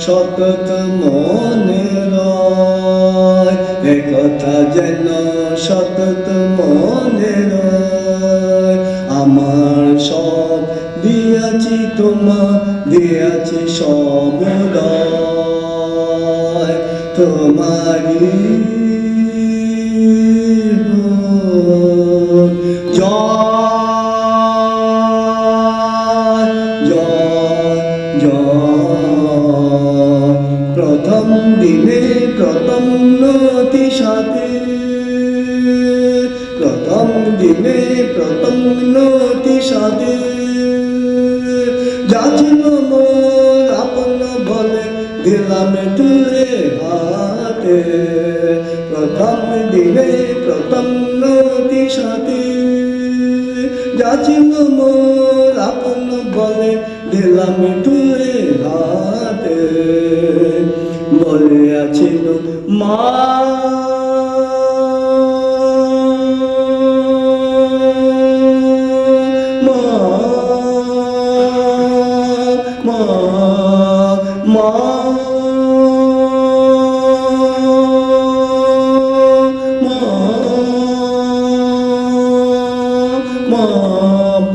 সতত মনে রয়, একথা যেন সতত মনে রয়। আমার সব দিয়াছি তোমার, দিয়াছি সমুদয়, তোমারি জয় জয় জয়। প্রথম দিনে প্রথম নতি সাথে, প্রথম দিনে প্রথম নতি সাথে, যাচিল মোর আপন বলে দিলাম তুলে হাতে। প্রথম দিনে প্রথম নতি সাথে, যাচিল মোর আপন বলে দিলাম তুলে হাতে। বলে আছিল মা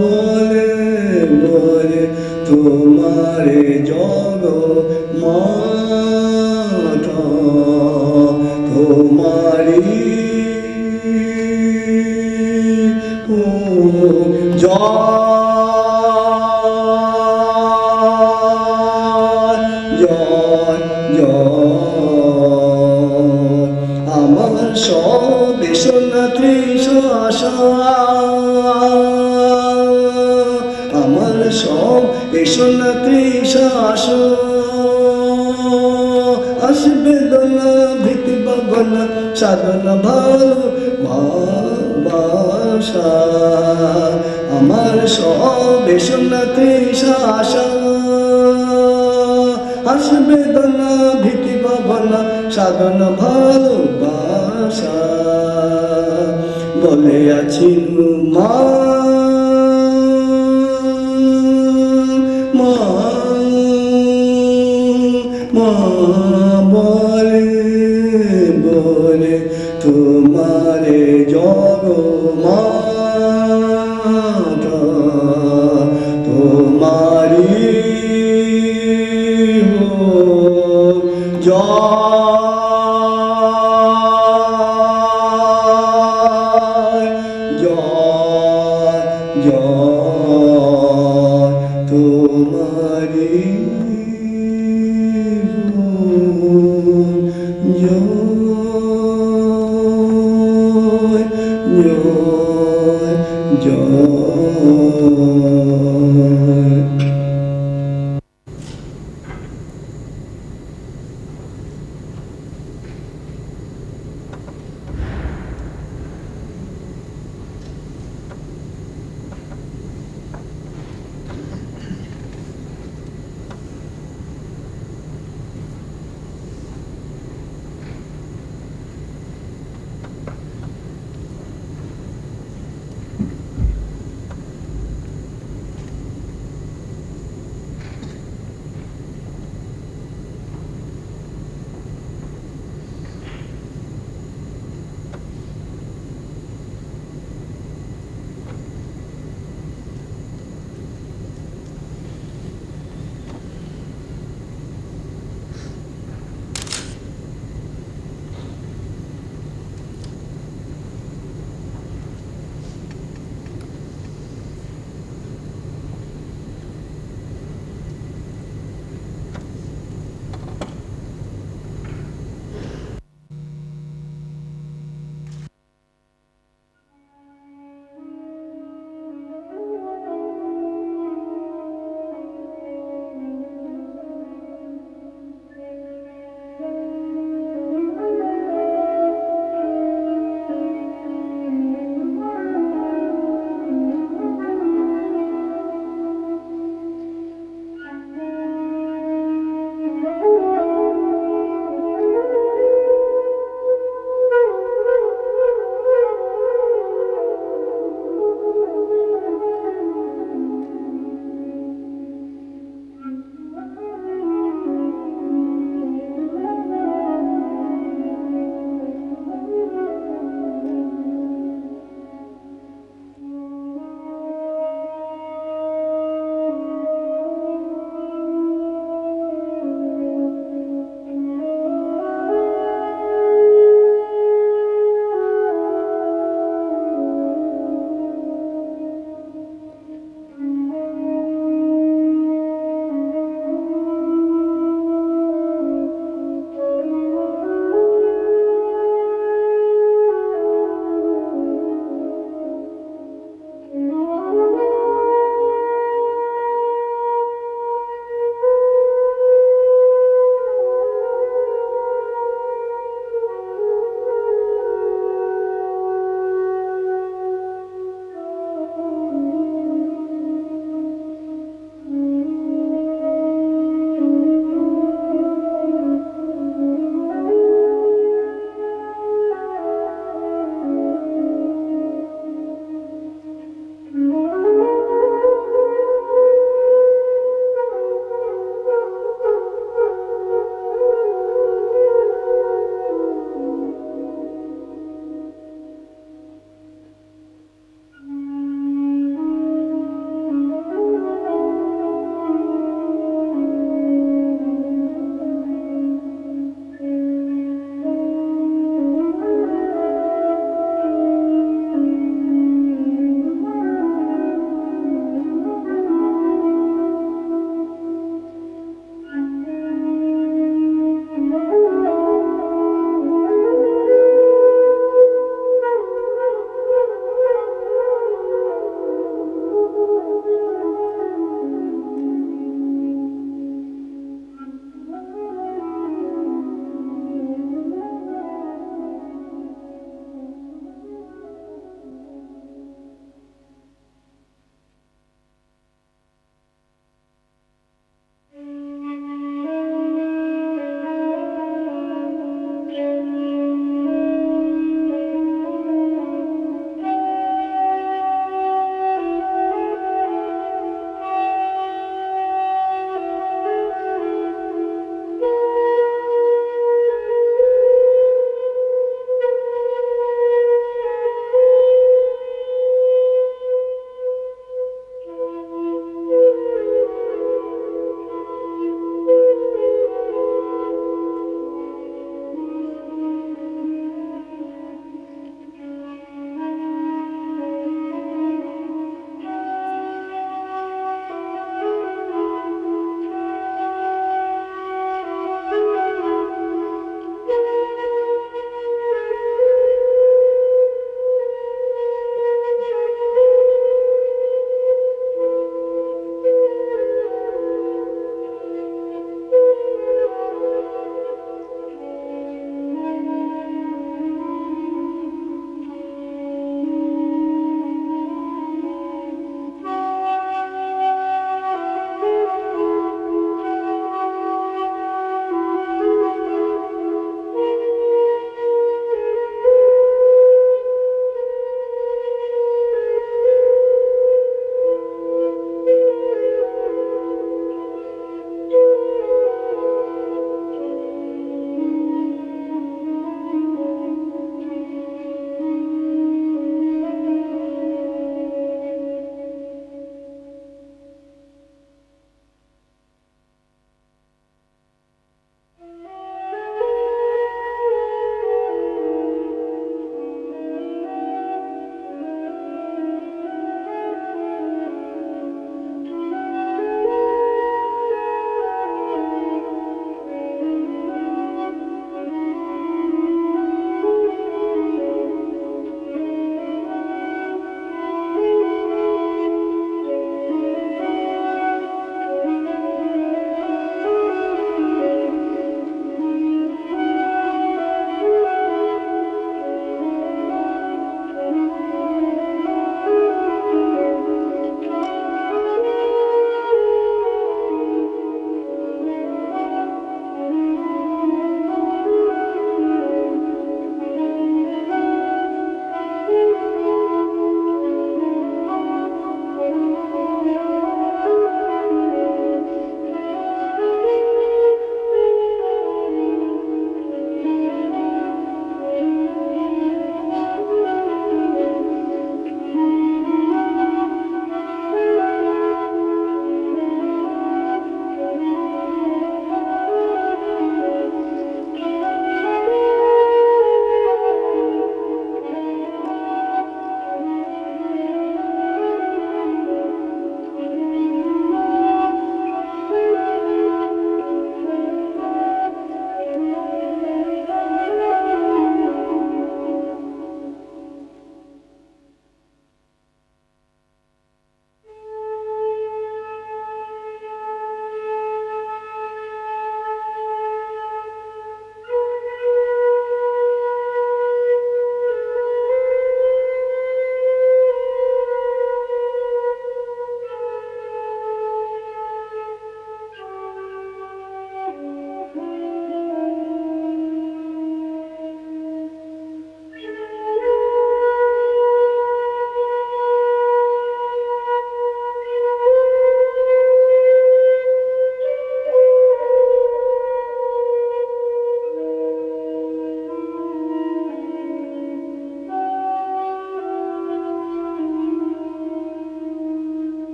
বলে বলে তোমারে জগ মাতা, তোমারি জয় জয় জয়। আমার সব সোনা ত্রিশ আশা, আমার সব সোনা ত্রিশ আশা, আসবে দোলা ভীতি ভাবনা সাধনা ভালো ভালোবাসা। আমার সব সোনা ত্রিশ আশা, আসবে দোলা ভীতি ভাবনা সাধনা ভালোবাসা। বলে আছিল মা মা মা, বলে বলে তোমারে জগ মাতা, তোমারি জয় জয় জয়। তোমারি জয় জয়।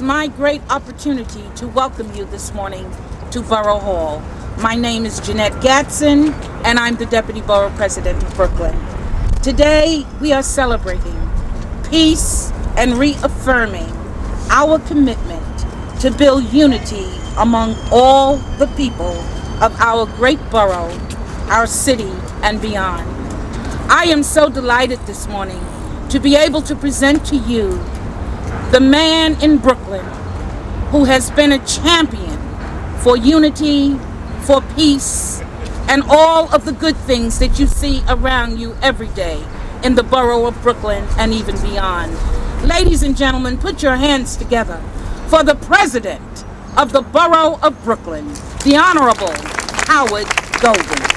my great opportunity to welcome you this morning to Borough Hall. My name is Jeanette Gatson, and I'm the Deputy Borough President of Brooklyn. Today, we are celebrating peace and reaffirming our commitment to build unity among all the people of our great borough, our city, and beyond. I am so delighted this morning to be able to present to you the man in Brooklyn who has been a champion for unity, for peace, and all of the good things that you see around you every day in the borough of Brooklyn and even beyond. Ladies and gentlemen, put your hands together for the president of the borough of Brooklyn, the Honorable Howard Golden.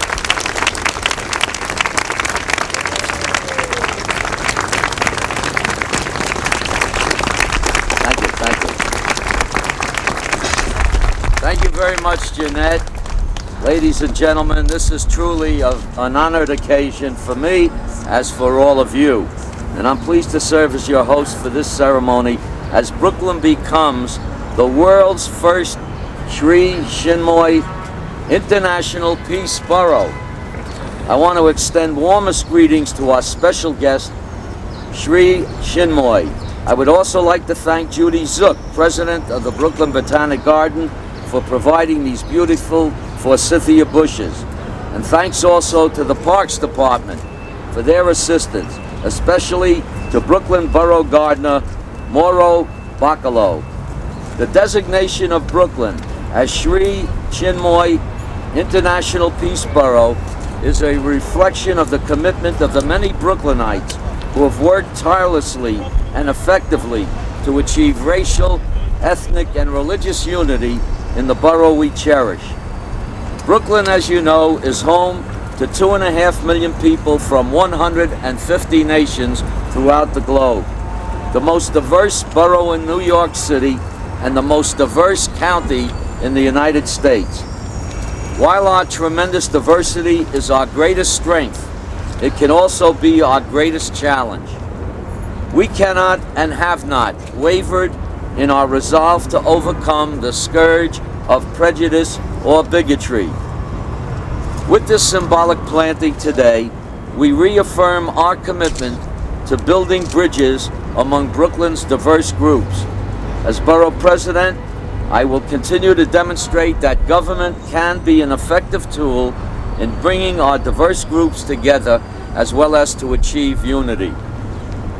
Thank you very much, Jeanette. Ladies and gentlemen, this is truly an honored occasion for me, as for all of you. And I'm pleased to serve as your host for this ceremony as Brooklyn becomes the world's first Sri Chinmoy International Peace Borough. I want to extend warmest greetings to our special guest, Sri Chinmoy. I would also like to thank Judy Zook, President of the Brooklyn Botanic Garden, for providing these beautiful forsythia bushes. And thanks also to the Parks Department for their assistance, especially to Brooklyn Borough Gardener Mauro Bacalo. The designation of Brooklyn as Sri Chinmoy International Peace Borough is a reflection of the commitment of the many Brooklynites who have worked tirelessly and effectively to achieve racial, ethnic, and religious unity in the borough we cherish. Brooklyn, as you know, is home to 2.5 million people from 150 nations throughout the globe, the most diverse borough in New York City, and the most diverse county in the United States. While our tremendous diversity is our greatest strength, it can also be our greatest challenge. We cannot and have not wavered in our resolve to overcome the scourge of prejudice or bigotry. With this symbolic planting today, we reaffirm our commitment to building bridges among Brooklyn's diverse groups. As Borough President, I will continue to demonstrate that government can be an effective tool in bringing our diverse groups together as well as to achieve unity.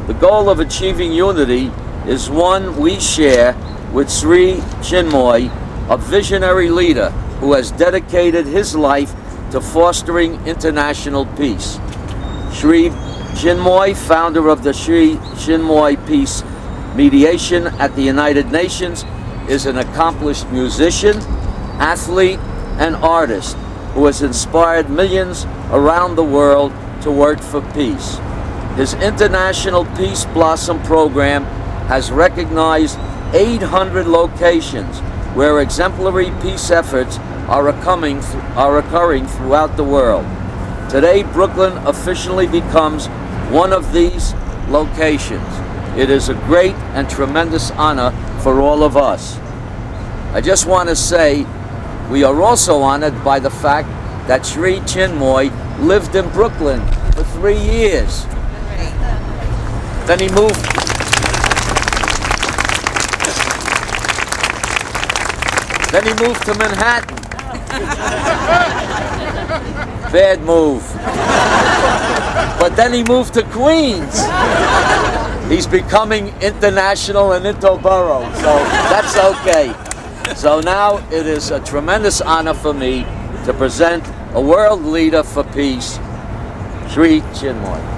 The goal of achieving unity is one we share with Sri Chinmoy, a visionary leader who has dedicated his life to fostering international peace. Sri Chinmoy, founder of the Sri Chinmoy Peace Mediation at the United Nations, is an accomplished musician, athlete, and artist who has inspired millions around the world to work for peace. His International Peace Blossom program has recognized 800 locations where exemplary peace efforts are occurring throughout the world. Today, Brooklyn officially becomes one of these locations. It is a great and tremendous honor for all of us. I just want to say we are also honored by the fact that Sri Chinmoy lived in Brooklyn for 3 years. Then he moved. Then he moved to Manhattan. Bad move. But then he moved to Queens. He's becoming international and into borough, so that's okay. So now it is a tremendous honor for me to present a world leader for peace, Sri Chinmoy.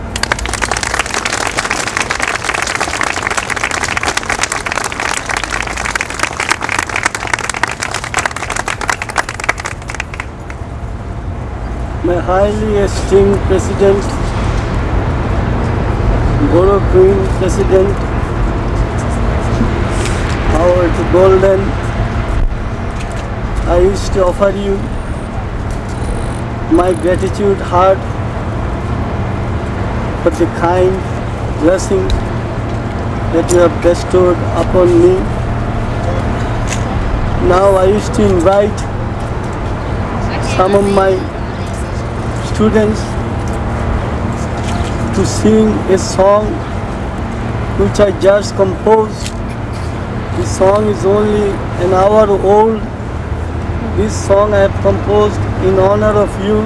My highly esteemed President, Borough Queen President, Howard Golden, I wish to offer you my gratitude heart for the kind blessing that you have bestowed upon me Now I used to invite some of my students to sing a song which I just composed. This song is only an hour old. This song I have composed in honor of you.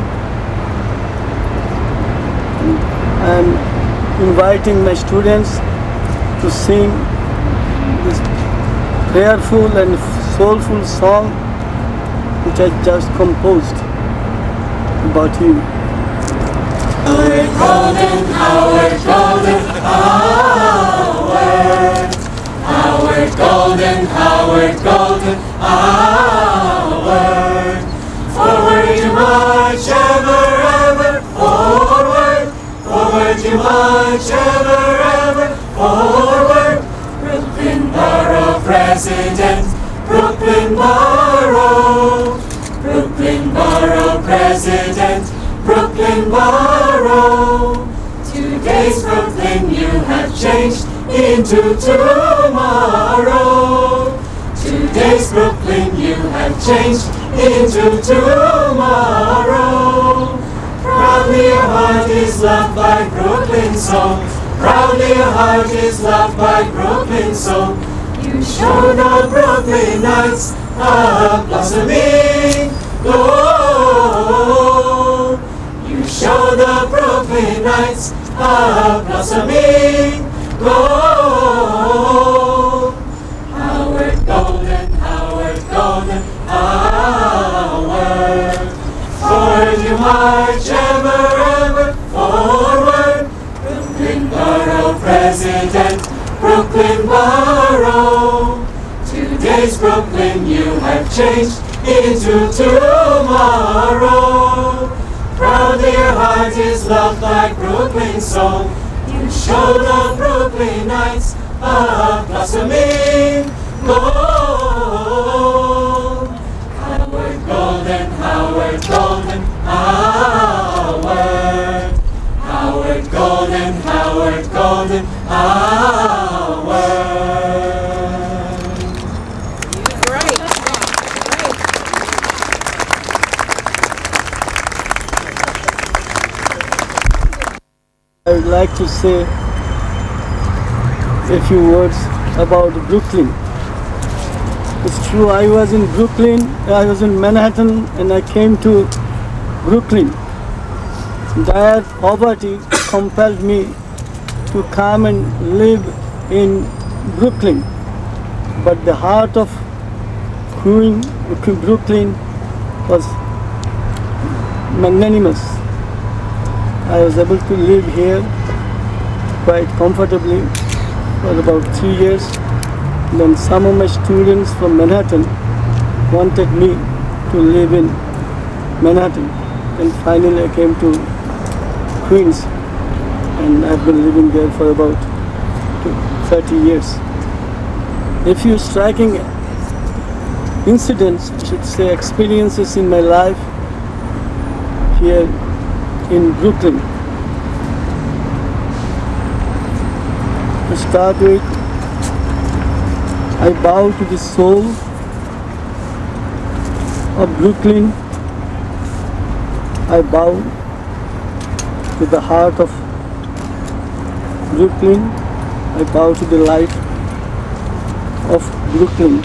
I am inviting my students to sing this prayerful and soulful song which I just composed about you. Howard Golden, Howard Golden, Howard. Howard Golden, Howard Golden, Howard. Forward you march, ever, ever, forward. Forward you march, ever, ever, forward. Brooklyn Borough President, Brooklyn Borough. Brooklyn Borough President, Brooklyn Borough. Today's Brooklyn you have changed into tomorrow. Today's Brooklyn you have changed into tomorrow. Proudly your heart is loved by Brooklyn soul. Proudly your heart is loved by Brooklyn soul. You show the Brooklynites a blossoming glow. You show the Brooklynites a blossoming glow. Howard Golden, Howard Golden, Howard. Forward you march, ever, ever, forward. Brooklyn Borough President, Brooklyn Borough. Today's Brooklyn you have changed into tomorrow. Proudly your heart is loved by Brooklyn soul. You show the Brooklynites a blossoming glow. Howard Golden, Howard Golden, Howard. Howard Golden, Howard Golden, Howard. Great. I would like to say a few words about Brooklyn. It's true, I was in Brooklyn, I was in Manhattan, and I came to Brooklyn. Dire poverty compelled me to come and live in Brooklyn. But the heart of Queen Brooklyn was magnanimous. I was able to live here quite comfortably for about 3 years. Then some of my students from Manhattan wanted me to live in Manhattan. And finally I came to Queens, and I've been living there for about 30 years. A few striking incidents, I should say experiences in my life here in Brooklyn. To start with, I bow to the soul of Brooklyn. I bow to the heart of Brooklyn. I bow to the life of Brooklyn.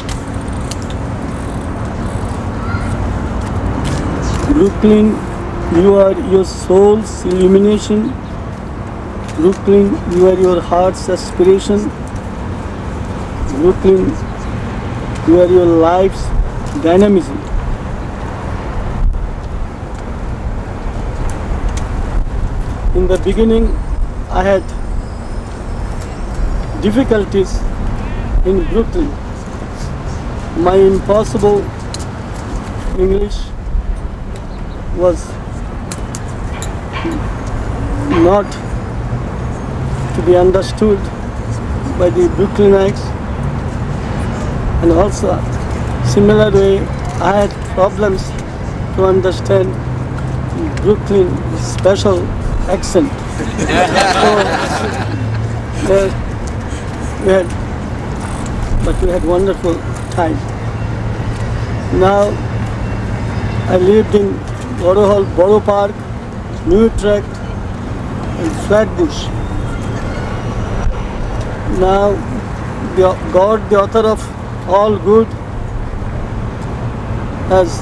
Brooklyn, you are your soul's illumination. Brooklyn, you are your heart's aspiration. Brooklyn, you are your life's dynamism. In the beginning, I had difficulties in Brooklyn. My impossible English was not to be understood by the Brooklynites, and also similar way I had problems to understand Brooklyn special accent. So we had wonderful time. Now I lived in Borough Park, New Utrecht, and Flatbush. Now God, the author of all good, has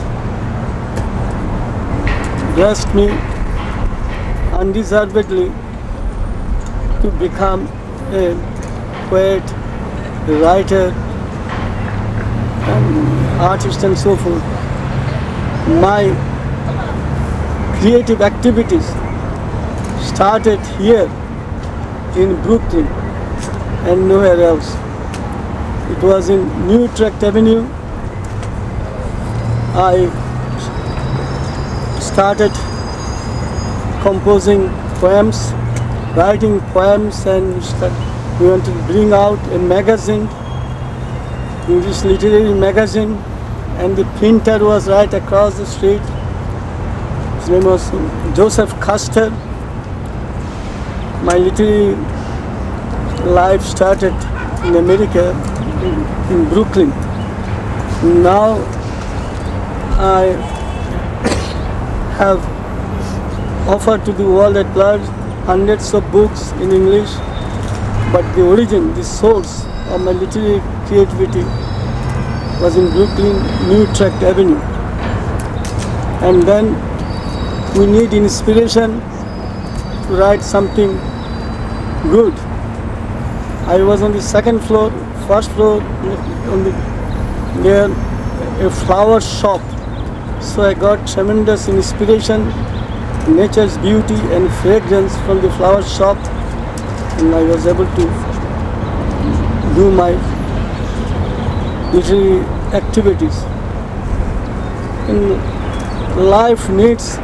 blessed me undeservedly to become a poet, a writer, and artist and so forth. My creative activities started here in Brooklyn and nowhere else. It was in New Utrecht Avenue. I started composing poems, writing poems, and we wanted to bring out a magazine, English literary magazine, and the printer was right across the street. His name was Joseph Custer. My literary life started in America, in Brooklyn. Now I have offered to the world at large hundreds of books in English, but the origin, the source of my literary creativity was in Brooklyn, New Utrecht Avenue. And then we need inspiration to write something good. I was on the second floor, first floor, near a flower shop. So I got tremendous inspiration, nature's beauty and fragrance from the flower shop, and I was able to do my literary activities. And life needs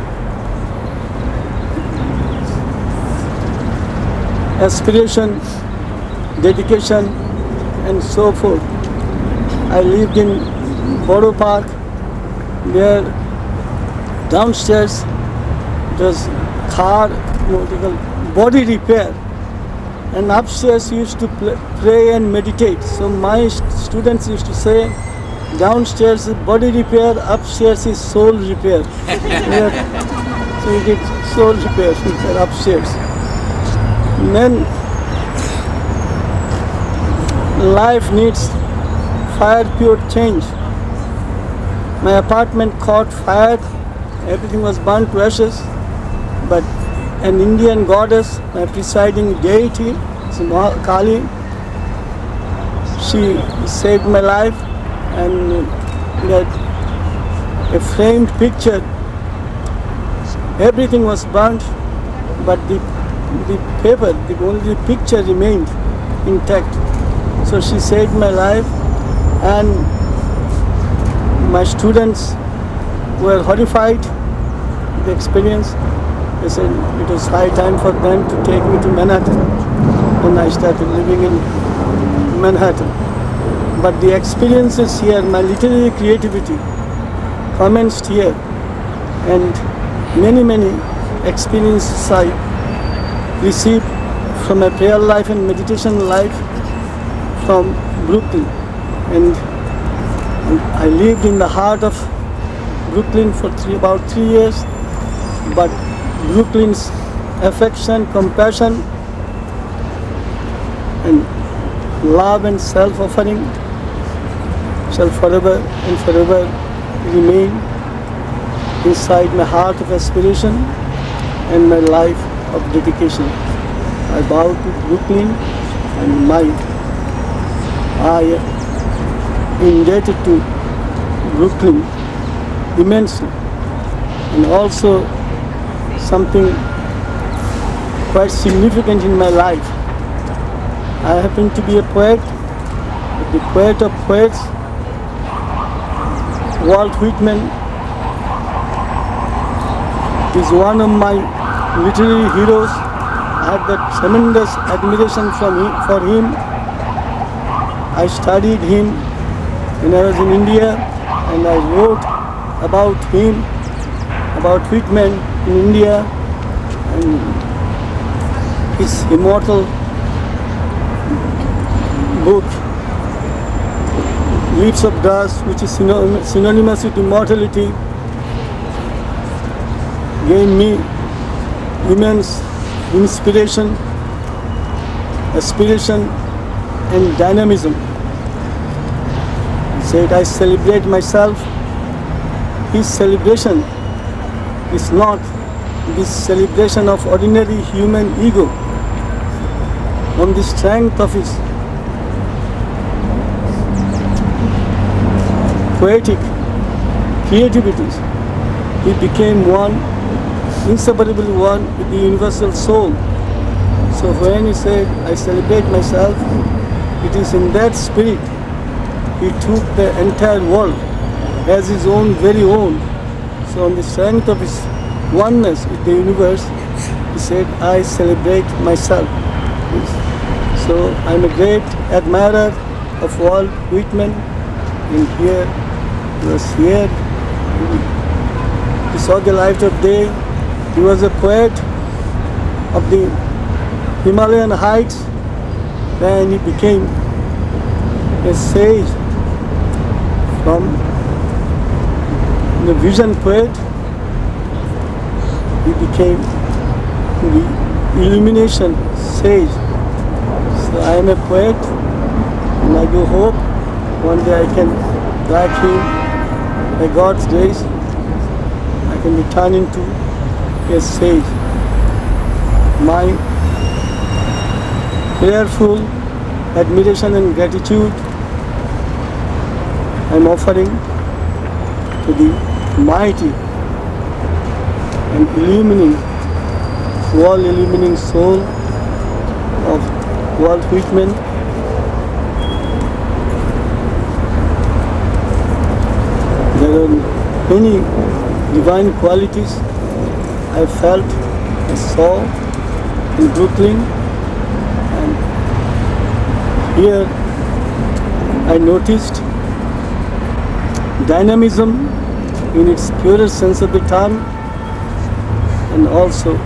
aspiration, dedication, and so forth. I lived in Borough Park. There, downstairs, there's car, body repair, and upstairs used to pray and meditate. So my students used to say, downstairs is body repair, upstairs is soul repair. So we did soul repair upstairs. And then life needs fire pure change. My apartment caught fire, everything was burnt to ashes, but an Indian goddess, my presiding deity, Kali, she saved my life, and a framed picture, everything was burnt, but the paper, only the picture remained intact. So she saved my life, and my students were horrified with the experience. They said it was high time for them to take me to Manhattan, and I started living in Manhattan. But the experiences here, my literary creativity commenced here, and many experiences I received from my prayer life and meditation life from Brooklyn. And I lived in the heart of Brooklyn for about 3 years, but Brooklyn's affection, compassion, and love and self-offering shall forever and forever remain inside my heart of aspiration and my life of dedication. I bow to Brooklyn and I am indebted to Brooklyn immensely, and also something quite significant in my life. I happen to be a poet, the poet of poets, Walt Whitman is one of my literary heroes. I had that tremendous admiration for him. I studied him when I was in India, and I wrote about him, about Whitman in India, and his immortal book, leaves of grass, which is synonymous with immortality, gave me immense inspiration, aspiration, and dynamism. He said, I celebrate myself. His celebration is not this celebration of ordinary human ego. On the strength of his poetic creativity, he became one, inseparable one with the universal soul. So when he said, I celebrate myself, it is in that spirit he took the entire world as his own, very own. So on the strength of his oneness with the universe, he said, I celebrate myself. So I'm a great admirer of Walt Whitman, and here, he was here, he saw the light of day. He was a poet of the Himalayan heights, then he became a sage from the vision poet. He became the illumination sage. So I am a poet, and I do hope one day I can, like him, by God's grace, I can be turned into a sage. My prayerful admiration and gratitude I am offering to the mighty and illumining, world-illumining soul of Walt Whitman. There are many divine qualities I felt, I saw in Brooklyn, and here I noticed dynamism in its purest sense of the term, and also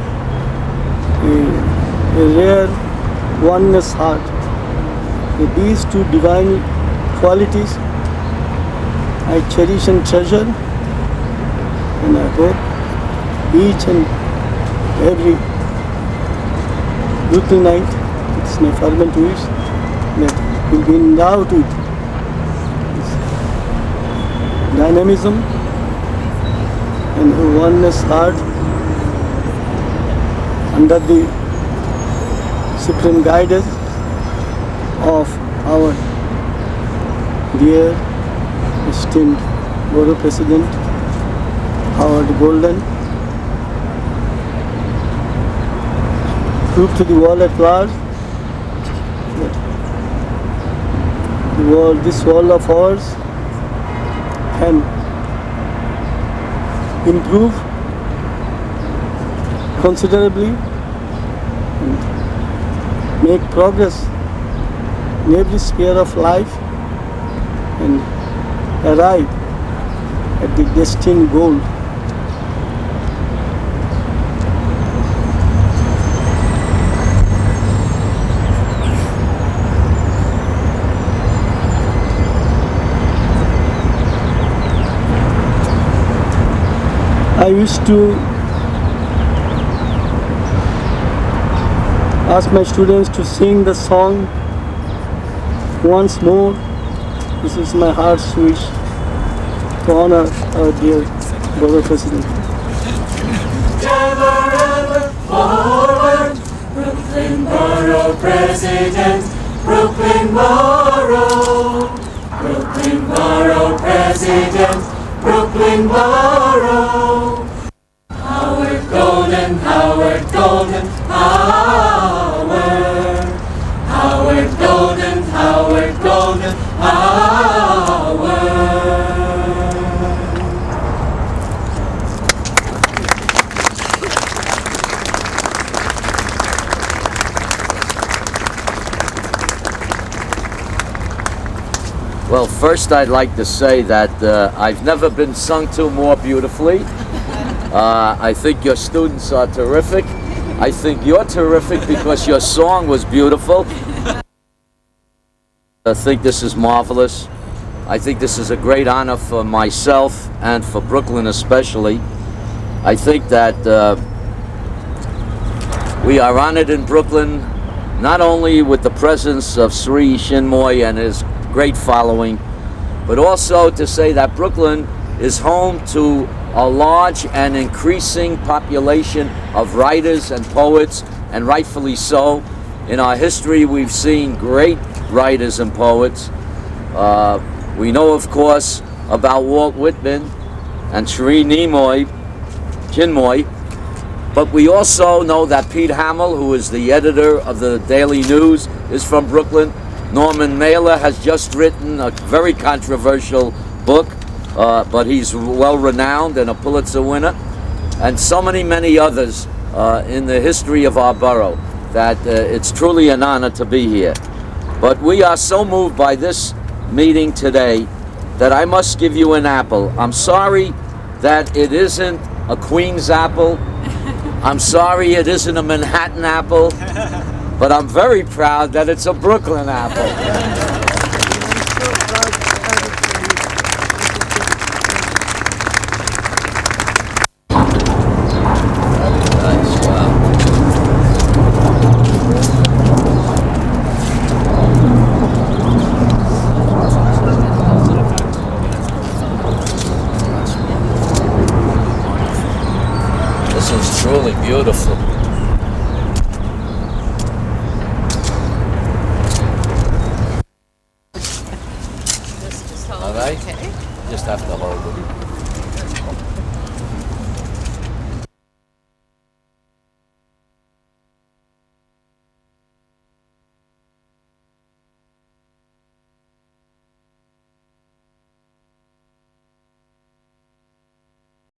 a rare oneness heart. With these two divine qualities I cherish and treasure, and I hope each and every Brooklynite, it's my fervent wish, that will be endowed with this dynamism and a oneness heart under the supreme guidance of our dear esteemed Borough President Howard Golden. Prove to the world at large that the world, this world of ours, can improve considerably and make progress in every sphere of life and arrive at the destined goal. I wish to ask my students to sing the song once more. This is my heart's wish to honor our dear Borough President. Ever, ever forward, Brooklyn Borough President, Brooklyn Borough, Brooklyn Borough President, Brooklyn Borough. Howard Golden, Howard Golden, Howard. Howard Golden, Howard Golden, Howard. Well, first I'd like to say that I've never been sung to more beautifully. I think your students are terrific. I think you're terrific because your song was beautiful. I think this is marvelous. I think this is a great honor for myself and for Brooklyn especially. I think that we are honored in Brooklyn not only with the presence of Sri Chinmoy and his great following, but also to say that Brooklyn is home to a large and increasing population of writers and poets, and rightfully so. In our history, we've seen great writers and poets. We know, of course, about Walt Whitman and Sri Chinmoy, but we also know that Pete Hamill, who is the editor of the Daily News, is from Brooklyn. Norman Mailer has just written a very controversial book, but he's well-renowned and a Pulitzer winner, and so many others in the history of our borough, that it's truly an honor to be here. But we are so moved by this meeting today that I must give you an apple. I'm sorry that it isn't a Queen's apple. I'm sorry it isn't a Manhattan apple, but I'm very proud that it's a Brooklyn apple. This is truly beautiful. All right? Just have to hold it.